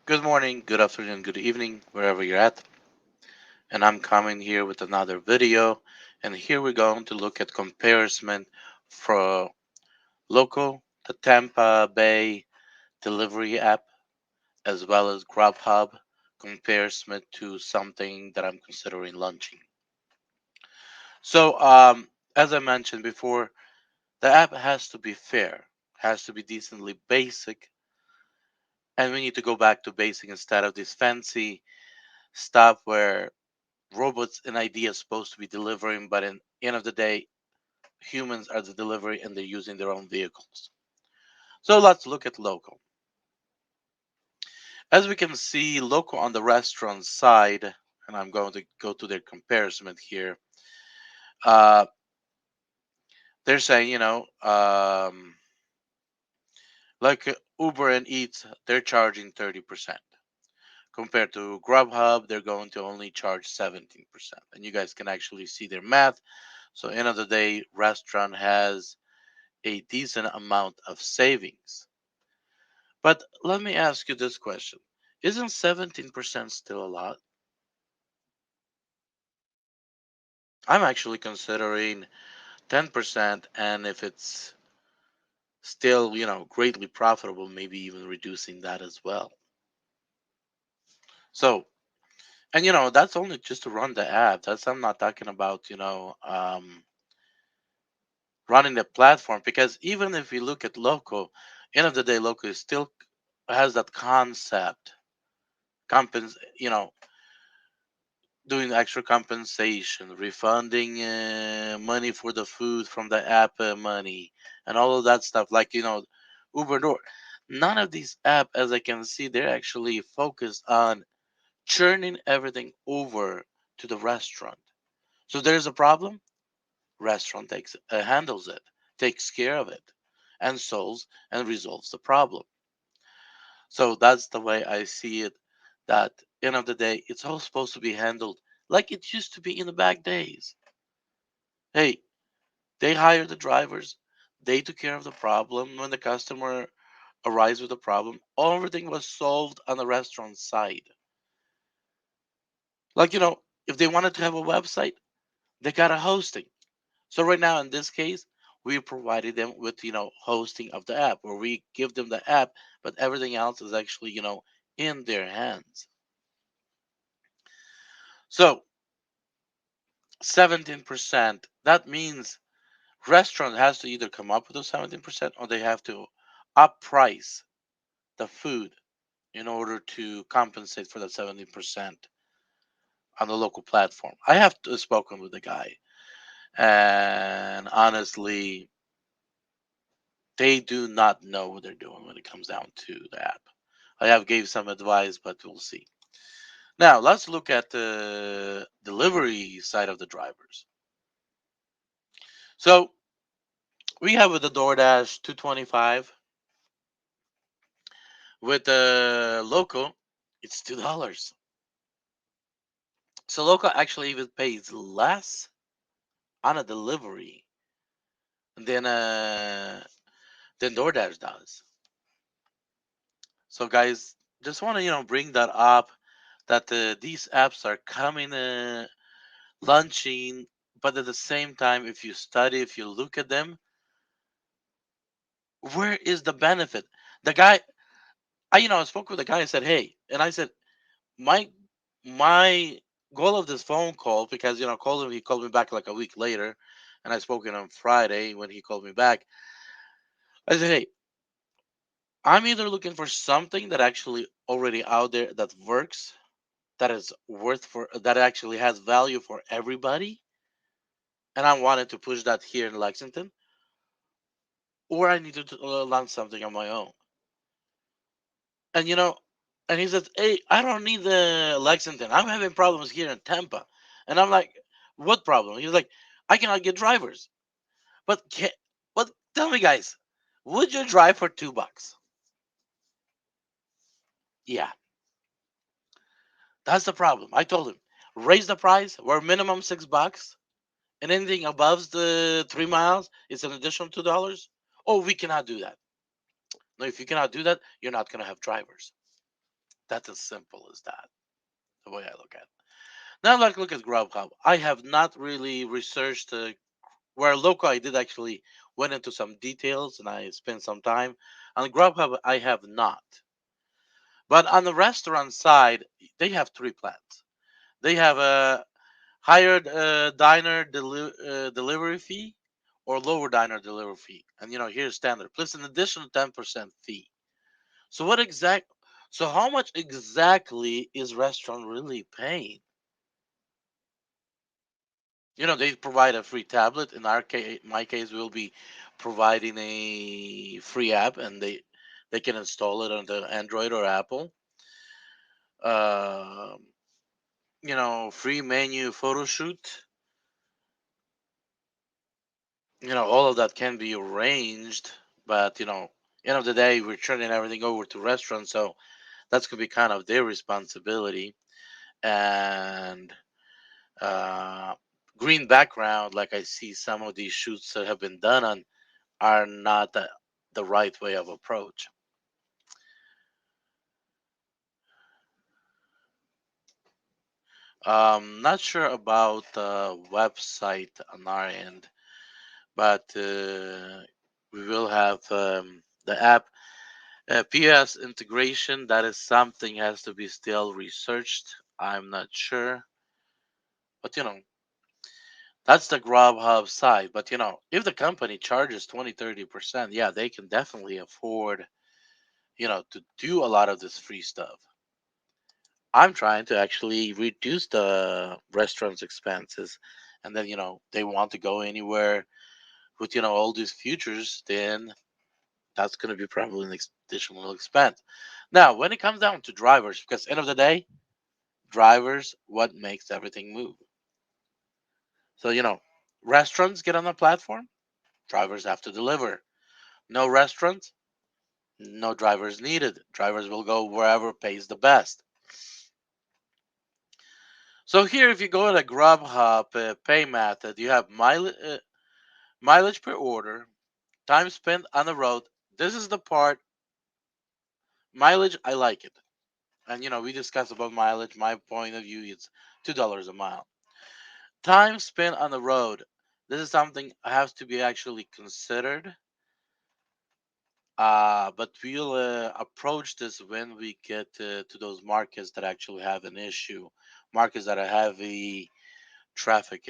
Good morning, good afternoon, good evening, wherever you're at. And I'm coming here with another video. And here we're going to look at comparison for LoCo, the Tampa Bay delivery app, as well as Grubhub, comparison to something that I'm considering launching. So, as I mentioned before, the app has to be fair, has to be decently basic, and we need to go back to basic instead of this fancy stuff where robots and ideas supposed to be delivering, but in end of the day, humans are the delivery and they're using their own vehicles. So let's look at LoCo. As we can see, LoCo on the restaurant side, and I'm going to go to their comparison here. Uh, they're saying, like Uber and Eats, they're charging 30%. Compared to Grubhub, they're going to only charge 17%. And you guys can actually see their math. So end of the day, restaurant has a decent amount of savings. But let me ask you this question. Isn't 17% still a lot? I'm actually considering 10%, and if it's still, greatly profitable, maybe even reducing that as well. So, and that's only just to run the app. That's I'm not talking about, running the platform because even if we look at LoCo, end of the day, LoCo is still has that concept, doing extra compensation, refunding money for the food from the app money, and all of that stuff. Like Uber Door. None of these apps, as I can see, they're actually focused on churning everything over to the restaurant. So there's a problem. Restaurant takes handles it, takes care of it, and solves and resolves the problem. So that's the way I see it. That end of the day, it's all supposed to be handled like it used to be in the back days. Hey, they hired the drivers. They took care of the problem when the customer arrives with a problem. Everything was solved on the restaurant side. Like if they wanted to have a website, they got a hosting. So right now, in this case, we provided them with hosting of the app, where we give them the app, but everything else is actually in their hands. So 17%. That means restaurant has to either come up with a 17% or they have to up price the food in order to compensate for that 17% on the local platform. I have spoken with the guy, and honestly, they do not know what they're doing when it comes down to the app. I have gave some advice, but we'll see. Now let's look at the delivery side of the drivers. So we have with the DoorDash 225. With the LoCo, it's $2. So LoCo actually even pays less on a delivery than DoorDash does. So guys, just want to bring that up that these apps are coming launching, but at the same time, if you study, if you look at them, where is the benefit? The guy, I spoke with the guy. I said, hey, and I said, my my goal of this phone call, because I called him, he called me back like a week later, and I spoke to him on Friday when he called me back. I said, hey, I'm either looking for something that actually already out there that works, that is worth for that actually has value for everybody, and I wanted to push that here in Lexington, or I needed to launch something on my own. And and he says, hey, I don't need the Lexington. I'm having problems here in Tampa. And I'm like, what problem? He's like, I cannot get drivers. But but tell me, guys, would you drive for $2? Yeah, that's the problem. I told him, raise the price. We're minimum $6, and anything above the 3 miles is an additional $2. Oh, we cannot do that. No, if you cannot do that, you're not gonna have drivers. That's as simple as that. The way I look at it. Now, like look at Grubhub. I have not really researched where local. I did actually went into some details and I spent some time on Grubhub. I have not, but on the restaurant side, they have three plans. They have a higher diner delivery fee or lower diner delivery fee, and here's standard plus an additional 10% fee. So what exact? So how much exactly is restaurant really paying? They provide a free tablet. In our case, my case, we'll be providing a free app, and they can install it on the Android or Apple. Um, free menu photo shoot. All of that can be arranged, but end of the day, we're turning everything over to restaurants, so that's gonna be kind of their responsibility. And uh, green background, like I see some of these shoots that have been done on, are not the right way of approach. Not sure about the website on our end, but we will have the app PS integration. That is something has to be still researched. I'm not sure, but that's the Grubhub side. But if the company charges 20-30%, yeah, they can definitely afford to do a lot of this free stuff. I'm trying to actually reduce the restaurant's expenses, and then they want to go anywhere with all these futures, then that's going to be probably an additional expense. Now, when it comes down to drivers, because end of the day, drivers what makes everything move. So restaurants get on the platform, drivers have to deliver. No restaurants, no drivers needed. Drivers will go wherever pays the best. So here, if you go to Grubhub pay method, you have mileage per order, time spent on the road. This is the part. Mileage, I like it. And we discussed about mileage. My point of view is $2 a mile. Time spent on the road. This is something has to be actually considered. But we'll approach this when we get to those markets that actually have an issue, markets that are heavy traffic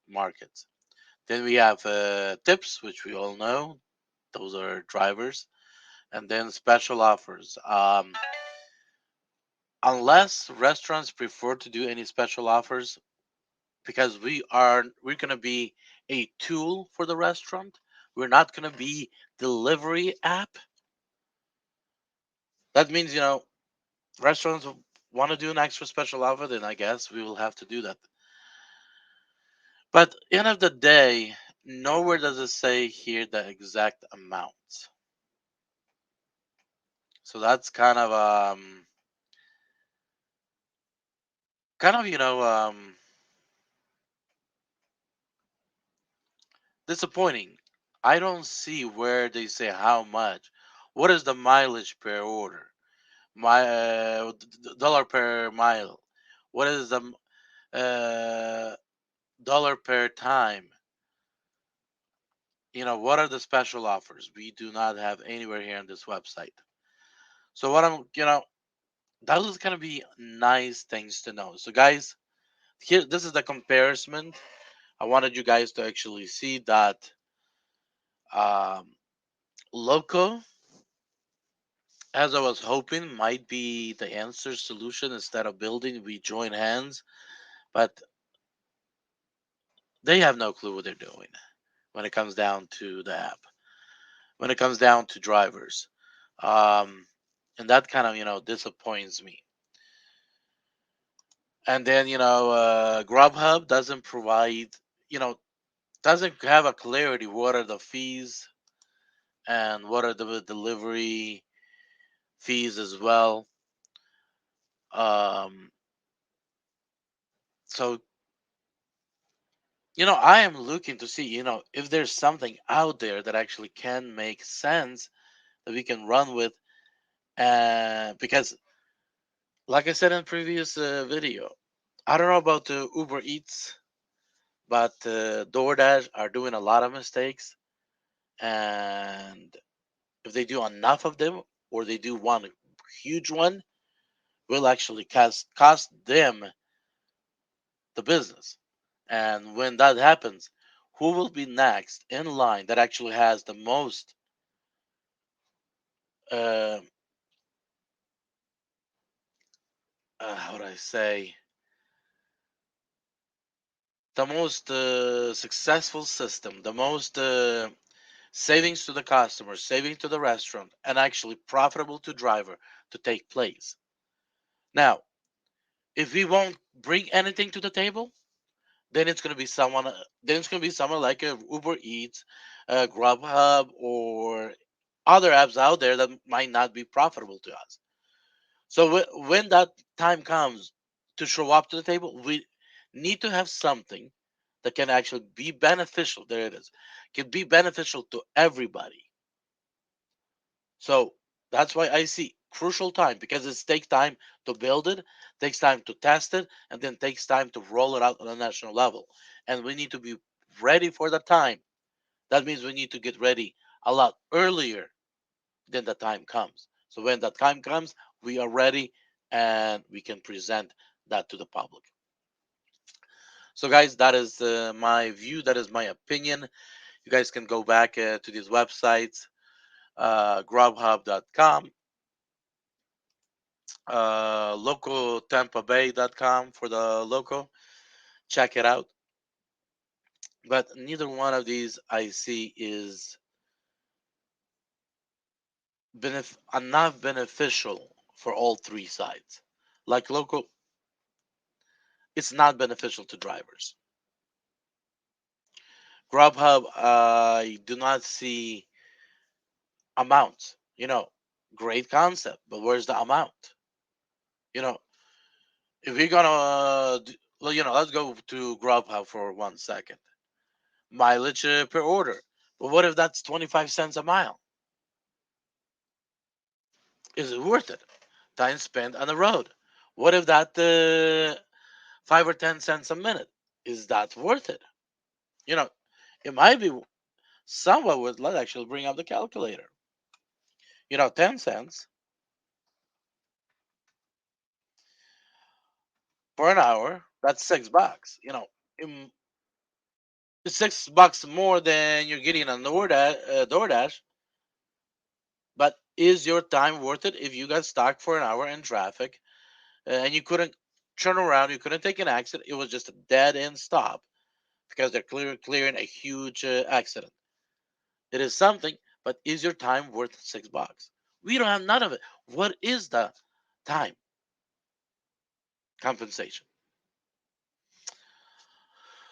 markets. Then we have tips, which we all know. Those are drivers. And then special offers. Unless restaurants prefer to do any special offers, because we're gonna be a tool for the restaurant. We're not gonna be delivery app. That means restaurants want to do an extra special offer, then I guess we will have to do that. But end of the day, nowhere does it say here the exact amount. So that's kind of disappointing. I don't see where they say how much. What is the mileage per order? My dollar per mile. What is the uh, dollar per time? What are the special offers? We do not have anywhere here on this website. So what that was gonna be nice things to know. So guys, here this is the comparison. I wanted you guys to actually see that um, LoCo, as I was hoping, might be the answer solution instead of building. We join hands, but they have no clue what they're doing when it comes down to the app. When it comes down to drivers, um, and that kind of disappoints me. And then Grubhub doesn't provide you know doesn't have a clarity what are the fees and what are the delivery fees as well. Um, so I am looking to see if there's something out there that actually can make sense that we can run with, because Like I said in previous video, I don't know about the Uber Eats, but DoorDash are doing a lot of mistakes, and if they do enough of them, or they do one huge one, will actually cost them the business. And when that happens, who will be next in line that actually has the most, uh, how would I say, the most successful system, the most savings to the customer, saving to the restaurant, and actually profitable to driver to take place. Now, if we won't bring anything to the table, then it's going to be someone. Then it's going to be someone like a Uber Eats, Grubhub, or other apps out there that might not be profitable to us. So when that time comes to show up to the table, we need to have something that can actually be beneficial. There it is, can be beneficial to everybody. So that's why I see crucial time, because it takes time to build it, takes time to test it, and then takes time to roll it out on a national level. And we need to be ready for the time. That means we need to get ready a lot earlier than the time comes. So when that time comes, we are ready and we can present that to the public. So guys, that is my view. That is my opinion. You guys can go back to these websites, grubhub.com, locotampabay.com for the LoCo. Check it out. But neither one of these I see is enough beneficial for all three sides. Like LoCo, it's not beneficial to drivers. Grubhub, I do not see amounts. Great concept, but where's the amount? You know, if we're gonna, well, let's go to Grubhub for 1 second. Mileage per order. But what if that's 25 cents a mile? Is it worth it? Time spent on the road. What if that 5 or 10 cents a minute? Is that worth it? You know, it might be somewhat worth. Let's actually bring up the calculator. 10 cents for an hour. That's $6. It's $6 more than you're getting on DoorDash. But is your time worth it if you got stuck for an hour in traffic and you couldn't turn around, you couldn't take an exit? It was just a dead end stop because they're clearing a huge accident. It is something, but is your time worth $6? We don't have none of it. What is the time compensation?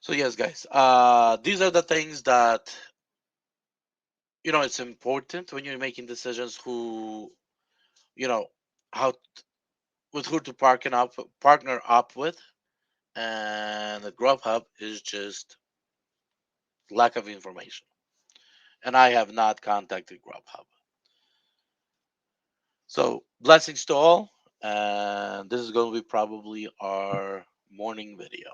So yes, guys, these are the things that it's important when you're making decisions. Who you know how with who to partner up with, and the Grubhub is just lack of information. And I have not contacted Grubhub. So blessings to all, and this is going to be probably our morning video.